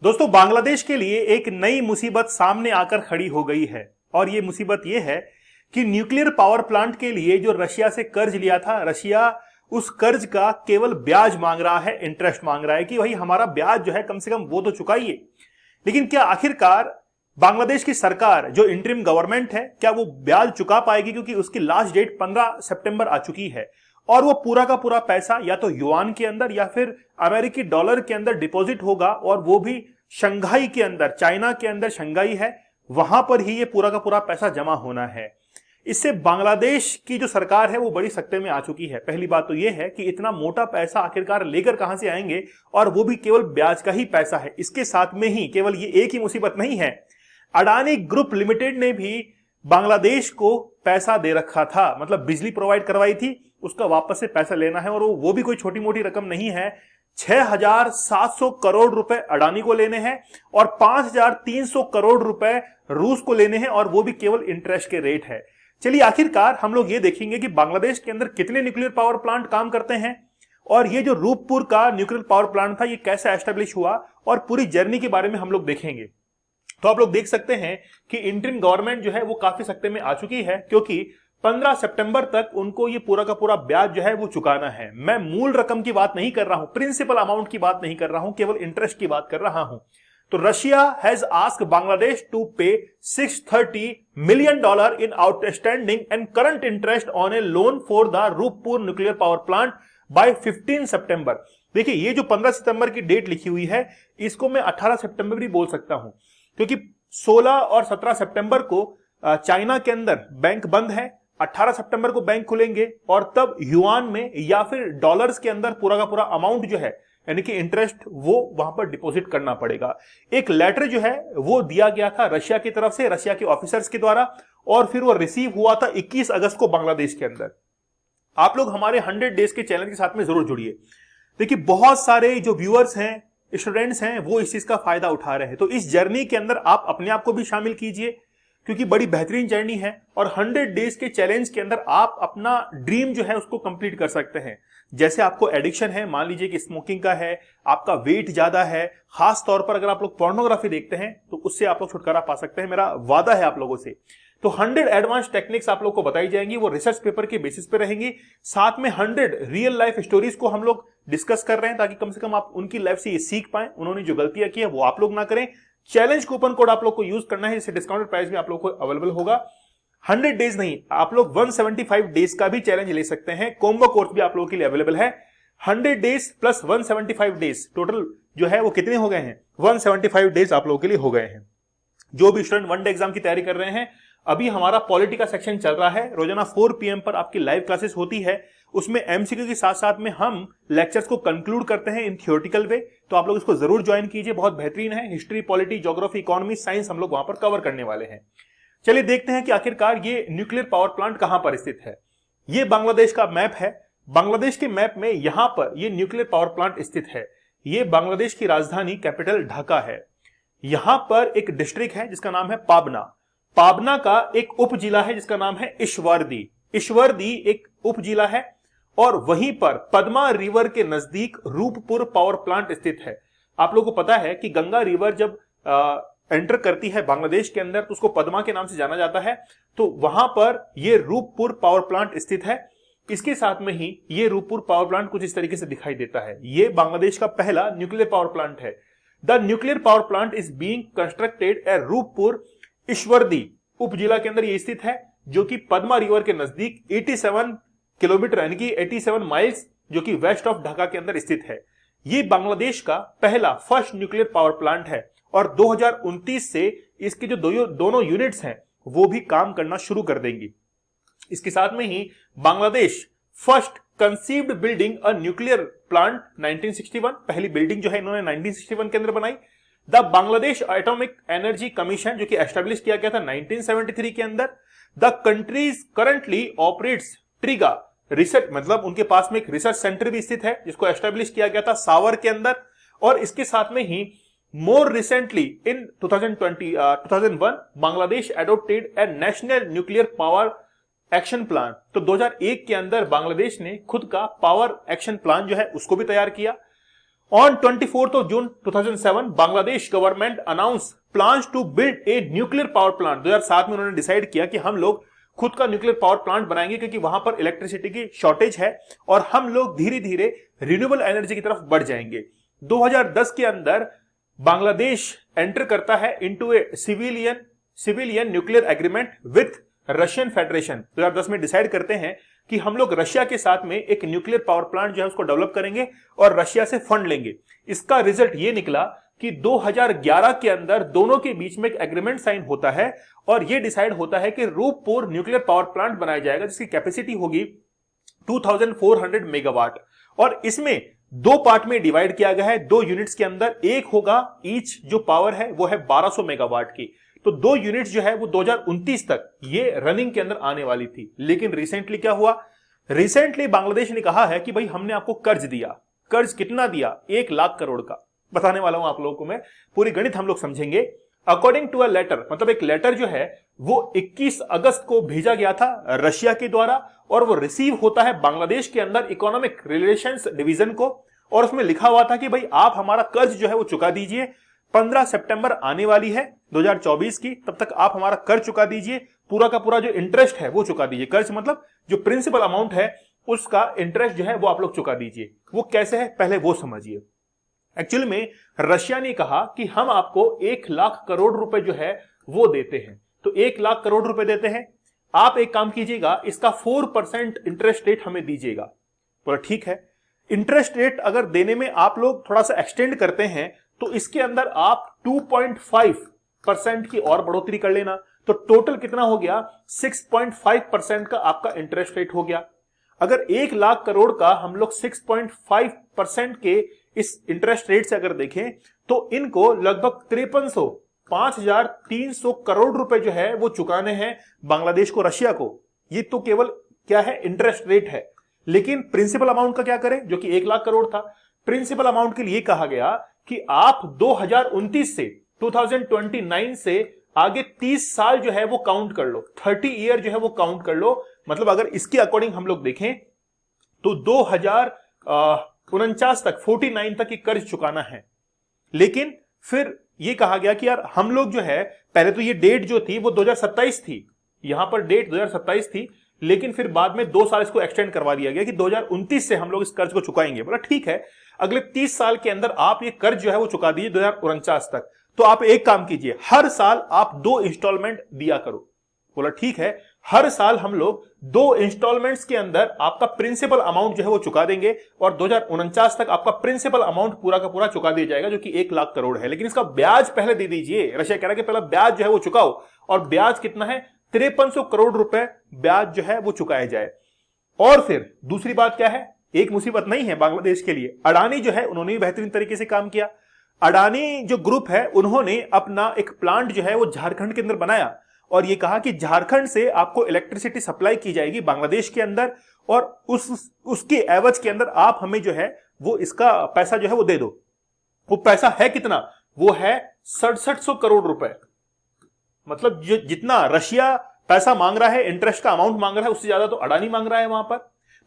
दोस्तों, बांग्लादेश के लिए एक नई मुसीबत सामने आकर खड़ी हो गई है और ये मुसीबत ये है कि न्यूक्लियर पावर प्लांट के लिए जो रशिया से कर्ज लिया था, रशिया उस कर्ज का केवल ब्याज मांग रहा है, इंटरेस्ट मांग रहा है कि भाई हमारा ब्याज जो है कम से कम वो तो चुकाइए। लेकिन क्या आखिरकार बांग्लादेश की सरकार जो इंटरिम गवर्नमेंट है, क्या वो ब्याज चुका पाएगी? क्योंकि उसकी लास्ट डेट 15 सितंबर आ चुकी है और वो पूरा का पूरा पैसा या तो युआन के अंदर या फिर अमेरिकी डॉलर के अंदर डिपॉजिट होगा, और वो भी शंघाई के अंदर, चाइना के अंदर शंघाई है, वहां पर ही ये पूरा का पूरा पैसा जमा होना है। इससे बांग्लादेश की जो सरकार है वो बड़ी सकते में आ चुकी है। पहली बात तो ये है कि इतना मोटा पैसा आखिरकार लेकर कहां से आएंगे, और वो भी केवल ब्याज का ही पैसा है। इसके साथ में ही केवल ये एक ही मुसीबत नहीं है, अडानी ग्रुप लिमिटेड ने भी बांग्लादेश को पैसा दे रखा था, मतलब बिजली प्रोवाइड करवाई थी, उसका वापस से पैसा लेना है। और वो भी कोई छोटी मोटी रकम नहीं है, 6,700 करोड़ रुपए अडानी को लेने हैं और 5,300 करोड़ रुपए रूस को लेने हैं, और वो भी केवल इंटरेस्ट के रेट है। चलिए, आखिरकार हम लोग ये देखेंगे कि बांग्लादेश के अंदर कितने न्यूक्लियर पावर प्लांट काम करते हैं, और ये जो रूपपुर का न्यूक्लियर पावर प्लांट था ये कैसे एस्टेब्लिश हुआ, और पूरी जर्नी के बारे में हम लोग देखेंगे। तो आप लोग देख सकते हैं कि इंटरिम गवर्नमेंट जो है वो काफी सख्ते में आ चुकी है, क्योंकि 15 सितंबर तक उनको ये पूरा का पूरा ब्याज जो है वो चुकाना है। मैं मूल रकम की बात नहीं कर रहा हूं, प्रिंसिपल अमाउंट की बात नहीं कर रहा हूं, केवल इंटरेस्ट की बात कर रहा हूं। तो Russia has asked Bangladesh to pay $630 million in outstanding and current interest on a loan for the Rooppur nuclear power plant by 15 सितंबर। देखिए, ये जो 15 सितंबर की डेट लिखी हुई है, इसको मैं 18 सितंबर भी बोल सकता हूं, क्योंकि 16 और 17 सितंबर को चाइना के अंदर बैंक बंद है, 18 सितंबर को बैंक खुलेंगे, और तब युआन में या फिर डॉलर्स के अंदर पूरा का पूरा अमाउंट जो है, यानी कि इंटरेस्ट, वो वहां पर डिपॉजिट करना पड़ेगा। एक लेटर जो है वो दिया गया था रशिया की तरफ से, रशिया के ऑफिसर्स के द्वारा, और फिर वो रिसीव हुआ था 21 अगस्त को बांग्लादेश के अंदर। आप लोग हमारे 100 डेज के चैलेंज के साथ में जरूर जुड़िए। देखिए, बहुत सारे जो व्यूअर्स हैं, स्टूडेंट्स हैं, वो इस चीज का फायदा उठा रहे हैं। तो इस जर्नी के अंदर आप अपने आप को भी शामिल कीजिए, क्योंकि बड़ी बेहतरीन जर्नी है, और 100 डेज के चैलेंज के अंदर आप अपना ड्रीम जो है उसको कंप्लीट कर सकते हैं। जैसे आपको एडिक्शन है, मान लीजिए कि स्मोकिंग का है, आपका वेट ज्यादा है, खास तौर पर अगर आप लोग पोर्नोग्राफी देखते हैं तो उससे आप लोग छुटकारा पा सकते हैं, मेरा वादा है आप लोगों से। तो 100 एडवांस टेक्निक्स आप लोग को बताई जाएंगी, वो रिसर्च पेपर के बेसिस पे रहेंगी। साथ में 100 रियल लाइफ स्टोरीज को हम लोग डिस्कस कर रहे हैं, ताकि कम से कम आप उनकी लाइफ से ये सीख पाए, उन्होंने जो गलतियां की है वो आप लोग ना करें। चैलेंज कूपन कोड आप लोग को यूज करना है, इससे डिस्काउंटेड प्राइस में आप लोग को अवेलेबल होगा। 100 डेज नहीं, आप लोग 175 डेज का भी चैलेंज ले सकते हैं, कॉम्बो कोर्स भी आप लोगों के लिए अवेलेबल है। 100 डेज प्लस 175 डेज, टोटल जो है वो कितने हो गए हैं? 175 डेज आप लोगों के लिए हो गए हैं। जो भी स्टूडेंट वन डे एग्जाम की तैयारी कर रहे हैं, अभी हमारा पॉलिटी का सेक्शन चल रहा है, रोजाना 4 PM पर आपकी लाइव क्लासेस होती है। उसमें एमसीक्यू के साथ साथ में हम लेक्चर्स को कंक्लूड करते हैं इन थियोरेटिकल वे, तो आप लोग इसको जरूर ज्वाइन कीजिए, बहुत बेहतरीन है। History, polity, geography, economy, science हम लोग वहां पर कवर करने वाले हैं। चलिए देखते हैं कि आखिरकार ये न्यूक्लियर पावर प्लांट कहां पर स्थित है। ये बांग्लादेश का मैप है। बांग्लादेश के मैप में यहां पर ये न्यूक्लियर पावर प्लांट स्थित है। ये बांग्लादेश की राजधानी कैपिटल ढाका है। यहां पर एक डिस्ट्रिक्ट है जिसका नाम है पाबना। पाबना का एक उप जिला है जिसका नाम है ईश्वरदी। ईश्वरदी एक उप जिला है, और वहीं पर पद्मा रिवर के नजदीक रूपपुर पावर प्लांट स्थित है। आप लोगों को पता है कि गंगा रिवर जब एंटर करती है बांग्लादेश के अंदर तो उसको पद्मा के नाम से जाना जाता है, तो वहां पर यह रूपपुर पावर प्लांट स्थित है। इसके साथ में ही यह रूपपुर पावर प्लांट कुछ इस तरीके से दिखाई देता है। यह बांग्लादेश का पहला न्यूक्लियर पावर प्लांट है। The nuclear power plant is being constructed at Rooppur Ishwardi उप जिला के अंदर यह स्थित है, जो कि पद्मा रिवर के नजदीक 87 किलोमीटर यानी कि 87 माइल्स, जो कि वेस्ट ऑफ ढाका के अंदर स्थित है। यह बांग्लादेश का पहला फर्स्ट न्यूक्लियर पावर प्लांट है, और 2029 से इसके जो दोनों यूनिट्स हैं वो भी काम करना शुरू कर देंगी। इसके साथ में ही Bangladesh first conceived building a nuclear plant 1961, पहली बिल्डिंग जो है इन्होंने 1961 के अंदर बनाई। The Bangladesh atomic energy commission, जो कि एस्टेब्लिश किया गया था 1973 के अंदर। The countries currently operates TRIGA research, मतलब उनके पास में एक रिसर्च सेंटर भी स्थित है जिसको एस्टेब्लिश किया गया था सावर के अंदर। और इसके साथ में ही more recently in 2001 Bangladesh adopted a national nuclear power action plan. तो 2001 के अंदर बांग्लादेश ने खुद का पावर एक्शन प्लान जो है उसको भी तैयार किया। On 24th of June 2007, Bangladesh government announce plans to build a nuclear power plant. 2007 में उन्होंने डिसाइड किया कि हम लोग खुद का न्यूक्लियर पावर प्लांट बनाएंगे, क्योंकि वहां पर इलेक्ट्रिसिटी की शॉर्टेज है और हम लोग धीरे धीरे रिन्यूएबल एनर्जी की तरफ बढ़ जाएंगे। 2010 के अंदर बांग्लादेश एंटर करता है into a civilian nuclear agreement with Russian federation. 2010 में डिसाइड करते हैं कि हम लोग रशिया के साथ में एक न्यूक्लियर पावर प्लांट जो है उसको डेवलप करेंगे और रशिया से फंड लेंगे। इसका रिजल्ट ये निकला कि 2011 के अंदर दोनों के बीच में एक एग्रीमेंट साइन होता है और ये डिसाइड होता है कि रूपपुर न्यूक्लियर पावर प्लांट बनाया जाएगा, जिसकी कैपेसिटी होगी 2400 मेगावाट। और इसमें दो पार्ट में डिवाइड किया गया है, दो यूनिट्स के अंदर। एक होगा ईच जो पावर है वो है 1200 मेगावाट की। तो दो यूनिट्स जो है वो 2029 तक ये रनिंग के अंदर आने वाली थी। लेकिन रिसेंटली क्या हुआ, रिसेंटली बांग्लादेश ने कहा है कि भाई हमने आपको कर्ज दिया। कर्ज कितना दिया? 1 लाख करोड़ का। बताने वाला हूं आप लोगों को मैं, पूरी गणित हम लोग समझेंगे। अकॉर्डिंग टू अ लेटर, मतलब एक लेटर जो है वो 21 अगस्त को भेजा गया था रशिया के द्वारा और वो रिसीव होता है बांग्लादेश के अंदर इकोनॉमिक रिलेशंस डिवीजन को। और उसमें लिखा हुआ था कि भाई आप हमारा कर्ज जो है वो चुका दीजिए। 15 सितंबर आने वाली है 2024 की, तब तक आप हमारा कर्ज चुका दीजिए। पूरा का पूरा जो इंटरेस्ट है वो चुका दीजिए। कर्ज मतलब जो प्रिंसिपल अमाउंट है उसका इंटरेस्ट जो है वो आप लोग चुका दीजिए। वो कैसे है पहले वो समझिए। एक्चुअली में रशिया ने कहा कि हम आपको 1 लाख करोड़ रुपए जो है वो देते हैं। तो 1 लाख करोड़ रुपए देते हैं, आप एक काम कीजिएगा, इसका 4% इंटरेस्ट रेट हमें दीजिएगा। बोला ठीक है। इंटरेस्ट रेट अगर देने में आप लोग थोड़ा सा एक्सटेंड करते हैं तो इसके अंदर आप 2.5% की और बढ़ोतरी कर लेना। तो टोटल कितना हो गया? 6.5% का आपका इंटरेस्ट रेट हो गया। अगर 1 लाख करोड़ का हम लोग 6.5% के इस इंटरेस्ट रेट से अगर देखें तो इनको लगभग 5300 करोड़ रुपए जो है वो चुकाने हैं बांग्लादेश को, रशिया को। ये तो केवल क्या है? इंटरेस्ट रेट है। लेकिन प्रिंसिपल अमाउंट का क्या करें, जो कि 1 लाख करोड़ था। प्रिंसिपल अमाउंट के लिए कहा गया कि आप 2029 से 2029 से आगे 30 साल जो है वो काउंट कर लो, 30 ईयर जो है वो काउंट कर लो। मतलब अगर इसके अकॉर्डिंग हम लोग देखें तो 2049 तक 49 तक ये कर्ज चुकाना है। लेकिन फिर ये कहा गया कि यार हम लोग जो है, पहले तो ये डेट जो थी वो 2027 थी, यहां पर डेट 2027 थी, लेकिन फिर बाद में 2 साल इसको एक्सटेंड करवा दिया गया कि 2029 से हम लोग इस कर्ज को चुकाएंगे। बोला ठीक है, अगले 30 साल के अंदर आप ये कर्ज जो है वो चुका दीजिए 2049 तक। तो आप एक काम कीजिए, हर साल आप 2 इंस्टॉलमेंट दिया करो। बोला ठीक है, हर साल हम लोग 2 इंस्टॉलमेंट्स के अंदर आपका प्रिंसिपल अमाउंट जो है वो चुका देंगे और 2049 तक आपका प्रिंसिपल अमाउंट पूरा का पूरा चुका दिया जाएगा, जो कि 1 लाख करोड़ है। लेकिन इसका ब्याज पहले दे दीजिए। रशिया कह रहा है कि पहला ब्याज जो है वो चुकाओ, और ब्याज कितना है? 5300 करोड़ रुपए ब्याज जो है वो चुकाया जाए। और फिर दूसरी बात क्या है, एक मुसीबत नहीं है बांग्लादेश के लिए। अडानी जो है उन्होंने भी बेहतरीन तरीके से काम किया। अडानी जो ग्रुप है उन्होंने अपना एक प्लांट जो है वो झारखंड के अंदर बनाया और ये कहा कि झारखंड से आपको इलेक्ट्रिसिटी सप्लाई की जाएगी बांग्लादेश के अंदर, और उसके एवज के अंदर आप हमें जो है वो इसका पैसा जो है वो दे दो। वो पैसा है कितना? वो है 6700 करोड़ रुपए। मतलब जितना रशिया पैसा मांग रहा है, इंटरेस्ट का अमाउंट मांग रहा है, उससे ज्यादा तो अडानी मांग रहा है वहां पर।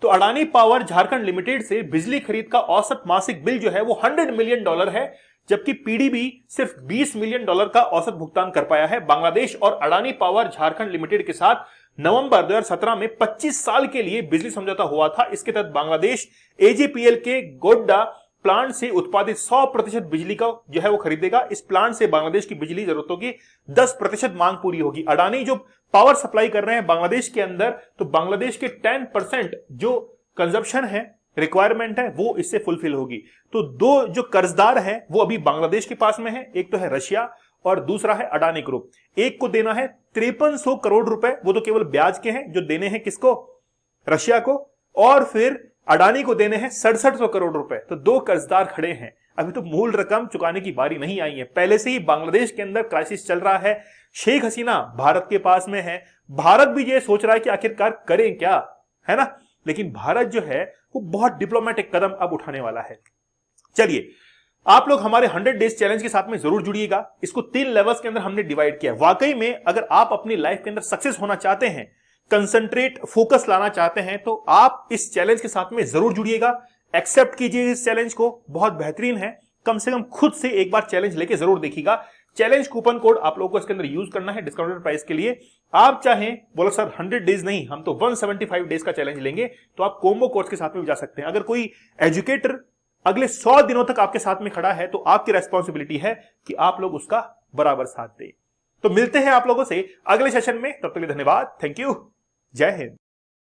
तो अडानी पावर झारखंड लिमिटेड से बिजली खरीद का औसत मासिक बिल जो है वो $100 मिलियन है, जबकि पीडीबी सिर्फ $20 मिलियन का औसत भुगतान कर पाया है। बांग्लादेश और अडानी पावर झारखंड लिमिटेड के साथ नवंबर 2017 में 25 साल के लिए बिजली समझौता हुआ था। इसके तहत बांग्लादेश एजेपीएल के गोड्डा प्लांट से उत्पादित 100% बिजली का जो है वो खरीदेगा। इस प्लांट से बांग्लादेश की बिजली जरूरतों की 10% मांग पूरी होगी। अडानी जो पावर सप्लाई कर रहे हैं बांग्लादेश के अंदर, तो बांग्लादेश के 10% जो कंजप्शन है, रिक्वायरमेंट है, वो इससे फुलफिल होगी। तो 2 जो कर्जदार हैं वो अभी बांग्लादेश के पास में है, एक तो है रशिया और दूसरा है अडानी ग्रुप। एक को देना है 5300 करोड़ रुपए, वो तो केवल ब्याज के हैं जो देने हैं किसको? रशिया को। और फिर अडानी को देने हैं 6700 करोड़ रुपए। तो 2 कर्जदार खड़े हैं। अभी तो मूल रकम चुकाने की बारी नहीं आई है। पहले से ही बांग्लादेश के अंदर क्राइसिस चल रहा है। शेख हसीना भारत के पास में है। भारत भी ये सोच रहा है कि आखिरकार करें क्या, है ना। लेकिन भारत जो है वो बहुत डिप्लोमेटिक कदम अब उठाने वाला है। चलिए, आप लोग हमारे 100 डेज चैलेंज के साथ में जरूर जुड़िएगा। इसको 3 लेवल्स के अंदर हमने डिवाइड किया। वाकई में अगर आप अपनी लाइफ के अंदर सक्सेस होना चाहते हैं, कंसंट्रेट फोकस लाना चाहते हैं, तो आप इस चैलेंज के साथ में जरूर जुड़िएगा। एक्सेप्ट कीजिए इस चैलेंज को, बहुत बेहतरीन है। कम से कम खुद से एक बार चैलेंज लेके जरूर देखिएगा। चैलेंज कूपन कोड आप लोगों को इसके अंदर यूज करना है डिस्काउंटेड प्राइस के लिए। आप चाहें बोलो सर 100 डेज नहीं, हम तो 175 डेज का चैलेंज लेंगे, तो आप कोम्बो कोर्स के साथ में भी जा सकते हैं। अगर कोई एजुकेटर अगले 100 दिनों तक आपके साथ में खड़ा है तो आपकी रेस्पॉन्सिबिलिटी है कि आप लोग उसका बराबर साथ दें। तो मिलते हैं आप लोगों से अगले सेशन में, तब तक के लिए धन्यवाद, थैंक यू, जय हिंद।